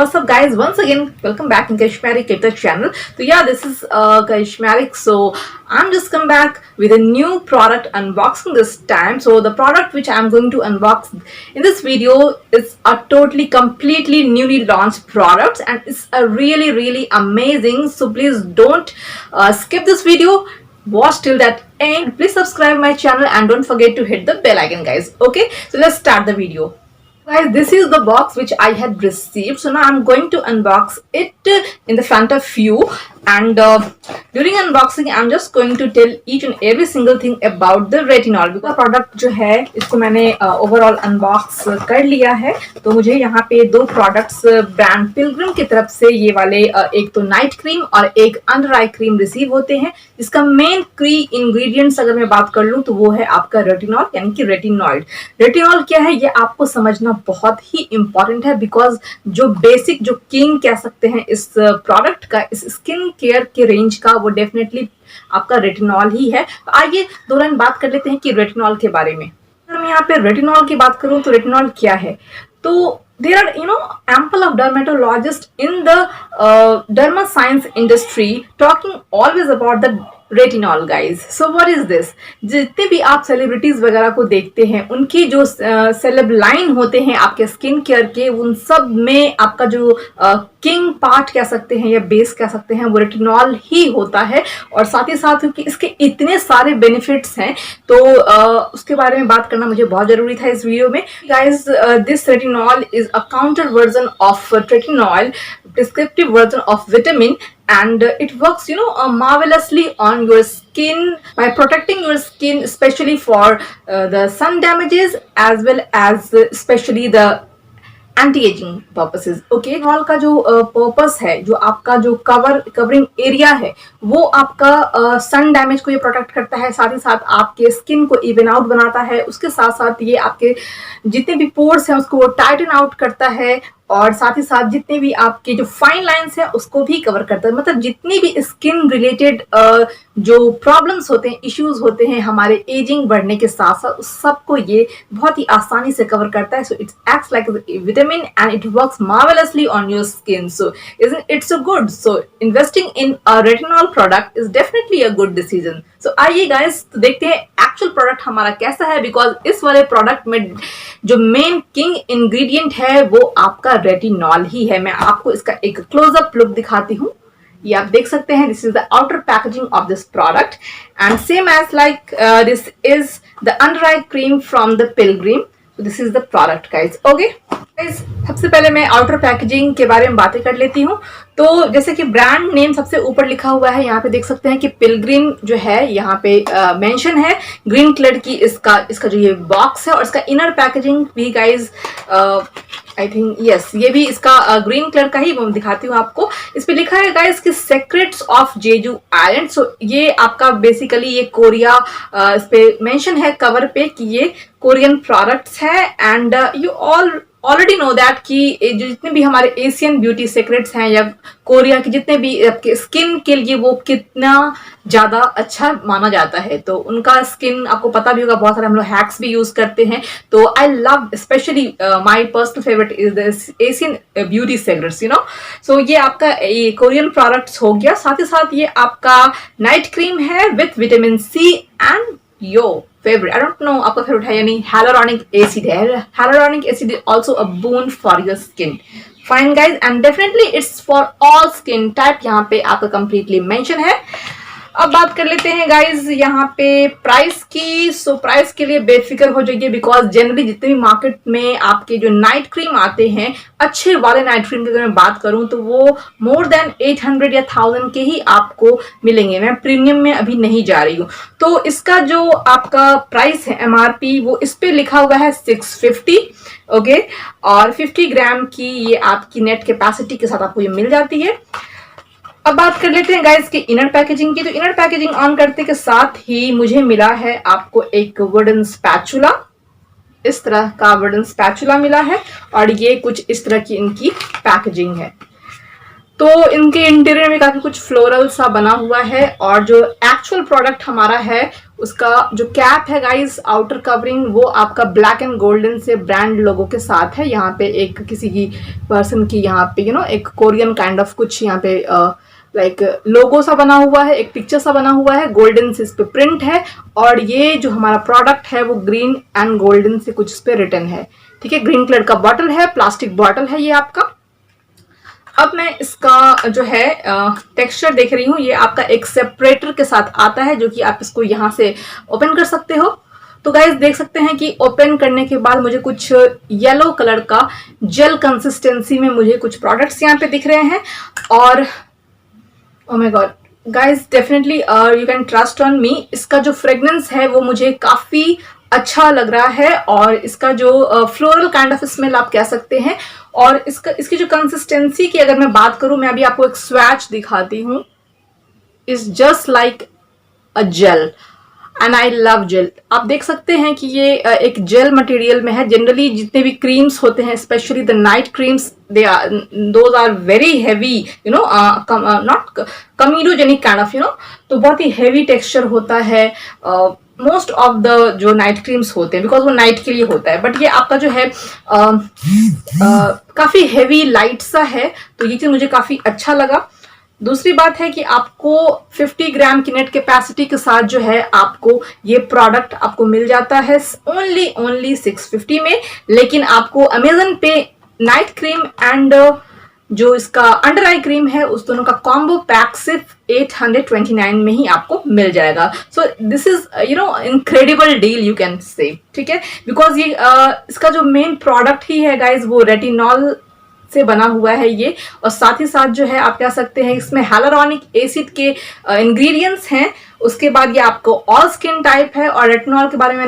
what's up guys, once again welcome back in KarishmaticKavita channel. So yeah, this is Karishmatic. So I'm just come back with a new product unboxing this time. So the product which I'm going to unbox in this video is a totally completely newly launched product, and it's a really amazing. So please don't skip this video, watch till that end. Please subscribe my channel and don't forget to hit the bell icon guys. Okay, so let's start the video. Guys, this is the box which I had received. So now I'm going to unbox it in the front of you, and during unboxing I'm just going to tell each and every single thing about the retinol. because product जो है इसको मैंने overall unbox कर लिया है, तो मुझे यहाँ पे दो प्रोडक्ट्स ब्रांड पिलग्रिम की तरफ से ये वाले एक तो नाइट क्रीम और एक अंडर आई क्रीम रिसीव होते हैं। इसका मेन की इंग्रेडिएंट्स अगर मैं बात कर लूँ तो वो है आपका रेटिनॉल, यानी कि रेटिनॉइड। रेटिनॉल क्या है ये आपको समझना बहुत ही इंपॉर्टेंट है, बिकॉज जो बेसिक जो किंग कह सकते हैं इस प्रोडक्ट का, इस स्किन केयर के रेंज का, वो डेफिनेटली आपका रेटिनॉल ही है। तो आइए दो लाइन बात कर लेते हैं कि रेटिनॉल के बारे में। अगर मैं यहाँ पे रेटिनॉल की बात करूँ तो रेटिनॉल क्या है, तो there are ample of dermatologists in the derma science industry talking always about the retinol guys. So what is this? जितने भी आप सेलिब्रिटीज वगैरह को देखते हैं, उनकी जो सेलेब लाइन होते हैं आपके स्किन केयर के, उन सब में आपका जो किंग पार्ट कह सकते हैं या बेस कह सकते हैं वो रेटिनॉल ही होता है। और साथ ही साथ क्योंकि इसके इतने सारे बेनिफिट्स हैं तो उसके बारे में बात करना मुझे बहुत जरूरी था इस वीडियो में। Guys, this retinol is a counter version of retinol, prescriptive version of vitamin, and it works marvelously on your skin by protecting your skin, especially for the sun damages as well as especially the anti ageing purposes. Okay, retinol का जो purpose है, जो आपका जो covering area है, वो आपका sun damage को ये प्रोटेक्ट करता है, साथ ही साथ आपके स्किन को इवन आउट बनाता है। उसके साथ साथ ये आपके जितने भी पोर्स हैं उसको वो टाइटन आउट करता है, और साथ ही साथ जितने भी आपके जो फाइन लाइंस हैं उसको भी कवर करता है। मतलब जितनी भी स्किन रिलेटेड जो प्रॉब्लम्स होते हैं, इश्यूज होते हैं हमारे एजिंग बढ़ने के साथ साथ, उस सबको ये बहुत ही आसानी से कवर करता है। So it's acts like vitamin and it works marvellously on your skin. So it's so good. So investing in a retinol product is definitely a good decision. So आइए गाइस, तो देखते हैं एक्चुअल प्रोडक्ट हमारा कैसा है, because इस वाले product में जो मेन किंग इंग्रेडिएंट है वो आपका रेटिनॉल ही है। मैं आपको इसका एक क्लोजअप लुक दिखाती हूँ, ये आप देख सकते हैं। This is the outer packaging of this product, and same as like this is the under eye cream from the Pilgrim. This is the product guys. Okay guys, सबसे पहले मैं आउटर पैकेजिंग के बारे में बातें कर लेती हूँ। तो जैसे कि ब्रांड नेम सबसे ऊपर लिखा हुआ है, यहाँ पे देख सकते हैं कि पिलग्रिम जो है यहाँ पे मेंशन है ग्रीन कलर की इसका जो ये बॉक्स है, और इसका इनर पैकेजिंग भी गाइज आई थिंक यस, ये भी इसका ग्रीन कलर का ही मैं दिखाती हूँ आपको। इस पे लिखा है गाइज कि सेक्रेट्स ऑफ जेजू आइलैंड। सो ये आपका बेसिकली ये कोरिया इस पे मेंशन है कवर पे कि ये कोरियन प्रोडक्ट्स है, and you already know that कि जो जितने भी हमारे एशियन ब्यूटी सीक्रेट्स हैं या कोरिया के जितने भी आपके स्किन के लिए वो कितना ज्यादा अच्छा माना जाता है। तो उनका स्किन आपको पता भी होगा, बहुत सारे हम लोग हैक्स भी यूज करते हैं। तो I love specially my personal favourite is the Asian beauty secrets, so ये आपका ये कोरियन प्रोडक्ट्स हो गया। साथ ही साथ ये आपका नाइट क्रीम है with vitamin C and your favourite, I don't know आपका फेवरेट है या नहीं, hyaluronic acid है। hyaluronic acid is also a boon for your skin. Fine guys, and definitely it's for all skin type, यहाँ पे आपका completely mention है। अब बात कर लेते हैं गाइज यहाँ पे प्राइस की। सो प्राइस के लिए बेफिक्र हो जाइए, बिकॉज जनरली जितने भी मार्केट में आपके जो नाइट क्रीम आते हैं, अच्छे वाले नाइट क्रीम की अगर मैं बात करूं तो वो मोर देन 800 या 1000 के ही आपको मिलेंगे। मैं प्रीमियम में अभी नहीं जा रही हूँ। तो इसका जो आपका प्राइस है एमआरपी, वो इस पे लिखा हुआ है 650। ओके, और 50 ग्राम की ये आपकी नेट कैपेसिटी के साथ आपको ये मिल जाती है। अब बात कर लेते हैं गाइस की इनर पैकेजिंग की। तो इनर पैकेजिंग ऑन करते के साथ ही मुझे मिला है आपको एक वुडन स्पैचुला, इस तरह का वुडन स्पैचुला मिला है, और ये कुछ इस तरह की इनकी पैकेजिंग है। तो इनके इंटीरियर में काफी कुछ फ्लोरल सा बना हुआ है, और जो एक्चुअल प्रोडक्ट हमारा है उसका जो कैप है गाइस, आउटर कवरिंग, वो आपका ब्लैक एंड गोल्डन से ब्रांड लोगो के साथ है। यहाँ पे एक किसी की पर्सन की यहाँ पे एक कोरियन काइंड ऑफ कुछ यहाँ पे लाइक लोगो सा बना हुआ है, एक पिक्चर सा बना हुआ है, गोल्डन से इस पे प्रिंट है, और ये जो हमारा प्रोडक्ट है वो ग्रीन एंड गोल्डन से कुछ इस पे रिटन है। ठीक है, ग्रीन कलर का बॉटल है, प्लास्टिक बॉटल है ये आपका। अब मैं इसका जो है टेक्सचर देख रही हूँ, ये आपका एक सेपरेटर के साथ आता है, जो कि आप इसको यहाँ से ओपन कर सकते हो। तो गाइज देख सकते हैं कि ओपन करने के बाद मुझे कुछ येलो कलर का जेल कंसिस्टेंसी में मुझे कुछ प्रोडक्ट्स यहाँ पे दिख रहे हैं। और oh my God guys, definitely you can trust on me, इसका जो फ्रेग्रेंस है वो मुझे काफी अच्छा लग रहा है, और इसका जो फ्लोरल काइंड ऑफ स्मेल आप कह सकते हैं। और इसकी जो कंसिस्टेंसी की अगर मैं बात करूं, मैं अभी आपको एक स्वैच दिखाती हूँ, is just like a gel, and I love gel. आप देख सकते हैं कि ये एक जेल मटेरियल में है। जनरली जितने भी क्रीम्स होते हैं, specially the night creams, those are very heavy, not comedogenic kind of, तो बहुत ही हैवी टेक्सचर होता है मोस्ट ऑफ द जो नाइट क्रीम्स होते हैं, बिकॉज वो नाइट के लिए होता है। बट ये आपका जो है काफी हैवी लाइट सा है, तो ये चीज मुझे काफी अच्छा लगा। दूसरी बात है कि आपको 50 ग्राम की नेट कैपेसिटी के साथ जो है आपको ये प्रोडक्ट आपको मिल जाता है ओनली 650 में। लेकिन आपको अमेजन पे नाइट क्रीम एंड जो इसका अंडर आई क्रीम है, उस दोनों का कॉम्बो पैक सिर्फ 829 में ही आपको मिल जाएगा। सो this is incredible deal you can say. ठीक है, बिकॉज ये इसका जो मेन प्रोडक्ट ही है गाइज, वो रेटिनॉल से बना हुआ है ये, और साथ ही साथ जो है आप कह सकते हैं इसमें हाइलुरोनिक एसिड के इंग्रेडिएंट्स हैं। उसके बाद ये आपको ऑल स्किन टाइप है, और रेटिनॉल के बारे में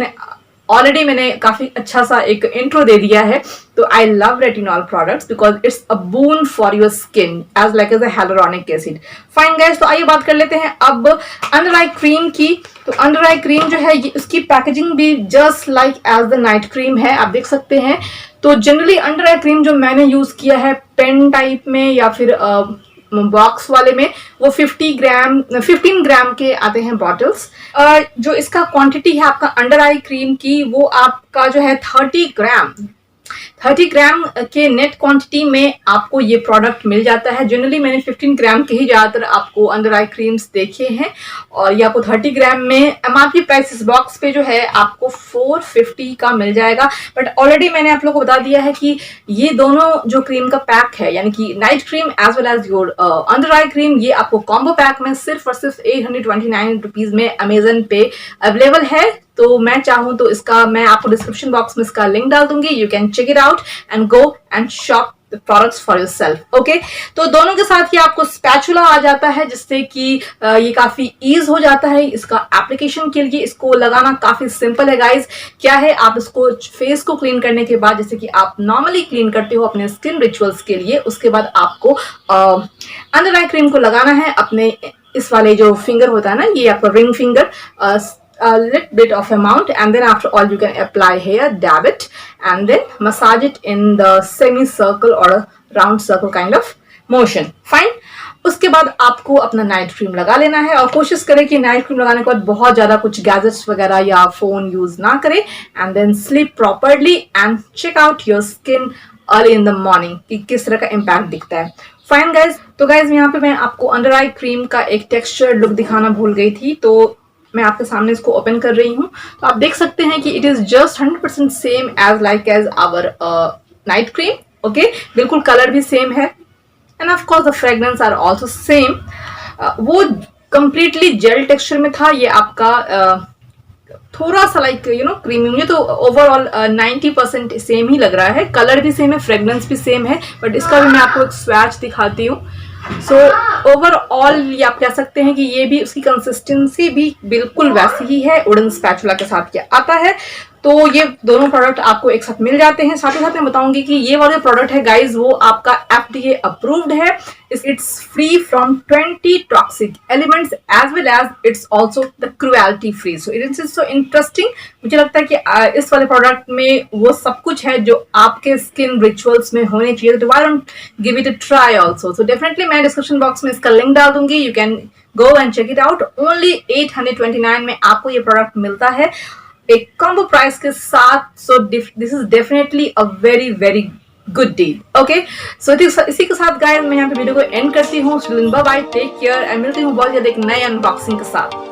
मैंने काफी अच्छा सा एक इंट्रो दे दिया है। तो I love retinol products because it's a boon for your skin as like as a hyaluronic acid. Fine guys, तो आइए बात कर लेते हैं अब अंडर आई क्रीम की। तो अंडर आई क्रीम जो है, इसकी पैकेजिंग भी just like as the night cream है, आप देख सकते हैं। तो जनरली अंडर आई क्रीम जो मैंने यूज किया है पेन टाइप में या फिर बॉक्स वाले में, वो 15 ग्राम के आते हैं बॉटल्स। जो इसका क्वांटिटी है आपका अंडर आई क्रीम की, वो आपका जो है 30 ग्राम के नेट क्वांटिटी में आपको ये प्रोडक्ट मिल जाता है। जनरली मैंने 15 ग्राम के ही ज्यादातर आपको अंडर आई क्रीम्स देखे हैं, और ये आपको 30 ग्राम में एमआरपी प्राइस इस बॉक्स पे जो है आपको 450 का मिल जाएगा। बट ऑलरेडी मैंने आप लोगों को बता दिया है कि ये दोनों जो क्रीम का पैक है, यानी कि night cream as well as your under eye cream, ये आपको कॉम्बो पैक में सिर्फ और सिर्फ 829 रुपीज में अमेजन पे अवेलेबल है। तो मैं चाहूं तो इसका मैं आपको डिस्क्रिप्शन बॉक्स में इसका लिंक डाल दूंगी, you can check it out and go and shop the products for yourself. Okay, तो दोनों के साथ ही आपको स्पैचुला आ जाता है, जिससे कि ये काफी ईज हो जाता है इसका एप्लीकेशन के लिए। इसको लगाना काफी सिंपल है गाइज। क्या है, आप इसको फेस को क्लीन करने के बाद, जैसे कि आप नॉर्मली क्लीन करते हो अपने स्किन रिचुअल्स के लिए, उसके बाद आपको अंडर आई क्रीम को लगाना है अपने इस वाले जो फिंगर होता है ना, ये आपका ring finger, a little bit of amount, and then after all you can apply here, dab it and then massage it in the semicircle or a round circle kind of motion. Fine. उसके बाद आपको अपना night cream लगा लेना है, और कोशिश करें कि नाइट क्रीम लगाने के बाद बहुत ज्यादा कुछ गैजेट्स वगैरह या फोन यूज ना करें, and then sleep properly and check out your skin early in the morning कि किस तरह का इम्पैक्ट दिखता है। फाइन गाइज, तो गाइज यहाँ पे मैं आपको अंडर आई क्रीम का एक टेक्सचर लुक दिखाना भूल गई थी, तो मैं आपके सामने इसको ओपन कर रही हूँ। तो आप देख सकते हैं कि it is just 100% same as like as our night cream. Okay, बिल्कुल कलर भी सेम है, and of course the fragrance are also same. वो कंप्लीटली जेल टेक्सचर में था, ये आपका थोड़ा सा लाइक क्रीमी। मुझे तो ओवरऑल 90% सेम ही लग रहा है, कलर भी सेम है, फ्रेग्रेंस भी सेम है। बट इसका भी मैं आपको एक स्वैच दिखाती हूँ। सो ओवरऑल ये आप कह सकते हैं कि ये भी उसकी कंसिस्टेंसी भी बिल्कुल वैसी ही है, वुडन स्पैचुला के साथ ये आता है। तो ये दोनों प्रोडक्ट आपको एक साथ मिल जाते हैं। साथ ही साथ मैं बताऊंगी कि ये वाले प्रोडक्ट है गाइज वो आपका FDA अप्रूव्ड है। It's free from 20 toxic elements as well as it's also the cruelty free. So it is so interesting. मुझे लगता है कि इस वाले प्रोडक्ट में वो सब कुछ है जो आपके स्किन रिचुअल्स में होने चाहिए। तो why don't give it a try also. So definitely मैं डिस्क्रिप्शन बॉक्स में इसका लिंक डाल दूंगी, you can go and check it out. Only 829 में आपको ये प्रोडक्ट मिलता है एक कॉम्बो प्राइस के साथ। So this is definitely a very very good deal. Okay, so इसी के साथ गाइस मैं यहाँ पे वीडियो को एंड करती हूँ। Bye bye, take care and मिलती हूँ बहुत जल्द एक नए अनबॉक्सिंग के साथ।